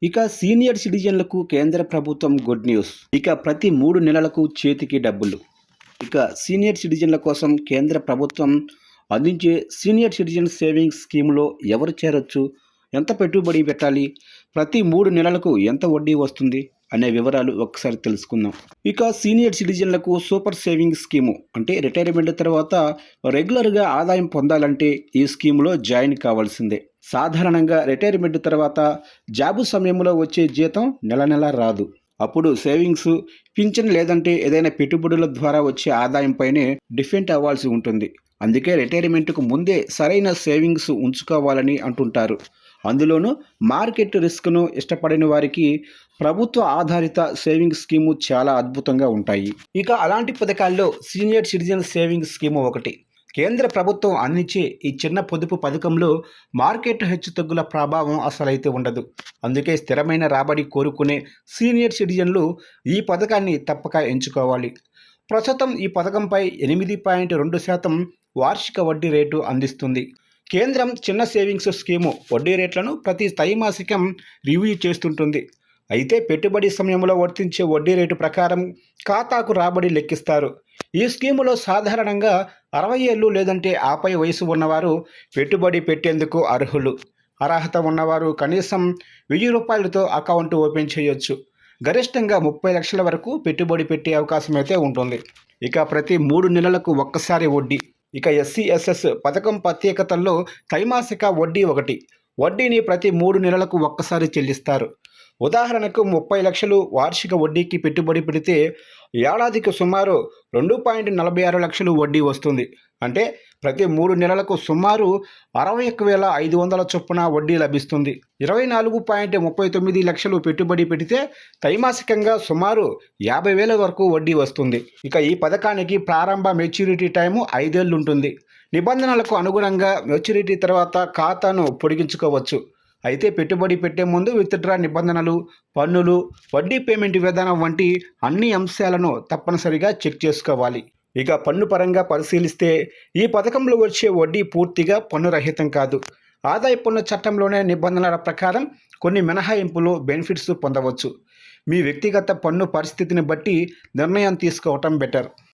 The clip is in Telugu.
ఇక సీనియర్ సిటిజన్లకు కేంద్ర ప్రభుత్వం గుడ్ న్యూస్. ఇక ప్రతి 3 నెలలకు చేతికి డబ్బులు. ఇక సీనియర్ సిటిజన్ల కోసం కేంద్ర ప్రభుత్వం అందించే సీనియర్ సిటిజన్ సేవింగ్స్ స్కీమ్‌లో ఎవరు చేరొచ్చు? ఎంత పెట్టుబడి పెట్టాలి? ప్రతి 3 నెలలకు ఎంత వడ్డీ వస్తుంది? అనే వివరాలు ఒక్కసారి తెలుసుకుందాం. ఇక సీనియర్ సిటిజన్లకు సూపర్ సేవింగ్స్ స్కీము అంటే రిటైర్మెంట్ తర్వాత రెగ్యులర్‌గా ఆదాయం పొందాలంటే ఈ స్కీమ్‌లో జాయిన్ కావాల్సిందే. సాధారణంగా రిటైర్మెంట్ తర్వాత జాబు సమయంలో వచ్చే జీతం నెల నెల రాదు. అప్పుడు సేవింగ్స్, పింఛన్ లేదంటే ఏదైనా పెట్టుబడుల ద్వారా వచ్చే ఆదాయంపైనే డిపెండ్ అవ్వాల్సి ఉంటుంది. అందుకే రిటైర్మెంట్కు ముందే సరైన సేవింగ్స్ ఉంచుకోవాలని అంటుంటారు. అందులోనూ మార్కెట్ రిస్క్ను ఇష్టపడని వారికి ప్రభుత్వ ఆధారిత సేవింగ్స్ స్కీము చాలా అద్భుతంగా ఉంటాయి. ఇక అలాంటి పథకాల్లో సీనియర్ సిటిజన్ సేవింగ్స్ స్కీము ఒకటి. కేంద్ర ప్రభుత్వం అందించే ఈ చిన్న పొదుపు పథకంలో మార్కెట్ హెచ్చుతగ్గుల ప్రభావం అసలైతే ఉండదు. అందుకే స్థిరమైన రాబడి కోరుకునే సీనియర్ సిటిజన్లు ఈ పథకాన్ని తప్పక ఎంచుకోవాలి. ప్రస్తుతం ఈ పథకంపై 8.2% వార్షిక వడ్డీ రేటు అందిస్తుంది. కేంద్రం చిన్న సేవింగ్స్ స్కీము వడ్డీ రేట్లను ప్రతి త్రైమాసికం రివ్యూ చేస్తుంటుంది. అయితే పెట్టుబడి సమయంలో వర్తించే వడ్డీ రేటు ప్రకారం ఖాతాకు రాబడి లెక్కిస్తారు. ఈ స్కీములో సాధారణంగా 60 ఏళ్ళు లేదంటే ఆపై వయసు ఉన్నవారు పెట్టుబడి పెట్టేందుకు అర్హులు. అర్హత ఉన్నవారు కనీసం ₹1000తో అకౌంట్ ఓపెన్ చేయొచ్చు. గరిష్టంగా 30 లక్షల వరకు పెట్టుబడి పెట్టే అవకాశం అయితే ఉంటుంది. ఇక ప్రతి 3 నెలలకు ఒక్కసారి వడ్డీ. ఇక ఎస్సీఎస్ఎస్ పథకం ప్రత్యేకతల్లో త్రైమాసిక వడ్డీ ఒకటి. వడ్డీని ప్రతి 3 నెలలకు ఒక్కసారి చెల్లిస్తారు. ఉదాహరణకు 30 లక్షలు వార్షిక వడ్డీకి పెట్టుబడి పెడితే ఏడాదికి సుమారు 2.46 లక్షలు వడ్డీ వస్తుంది. అంటే ప్రతి 3 నెలలకు సుమారు 61,500 చొప్పున వడ్డీ లభిస్తుంది. 24.39 లక్షలు పెట్టుబడి పెడితే త్రైమాసికంగా సుమారు 50,000 వరకు వడ్డీ వస్తుంది. ఇక ఈ పథకానికి ప్రారంభ మెచ్యూరిటీ టైము 5 ఏళ్ళు ఉంటుంది. నిబంధనలకు అనుగుణంగా మెచ్యూరిటీ తర్వాత ఖాతాను పొడిగించుకోవచ్చు. అయితే పెట్టుబడి పెట్టే ముందు విత్డ్రా నిబంధనలు, పన్నులు, వడ్డీ పేమెంట్ విధానం వంటి అన్ని అంశాలను తప్పనిసరిగా చెక్ చేసుకోవాలి. ఇక పన్ను పరంగా పరిశీలిస్తే ఈ పథకంలో వచ్చే వడ్డీ పూర్తిగా పన్నురహితం కాదు. ఆదాయ పన్ను చట్టంలోనే నిబంధనల ప్రకారం కొన్ని మినహాయింపులు, బెనిఫిట్స్ పొందవచ్చు. మీ వ్యక్తిగత పన్ను పరిస్థితిని బట్టి నిర్ణయం తీసుకోవటం బెటర్.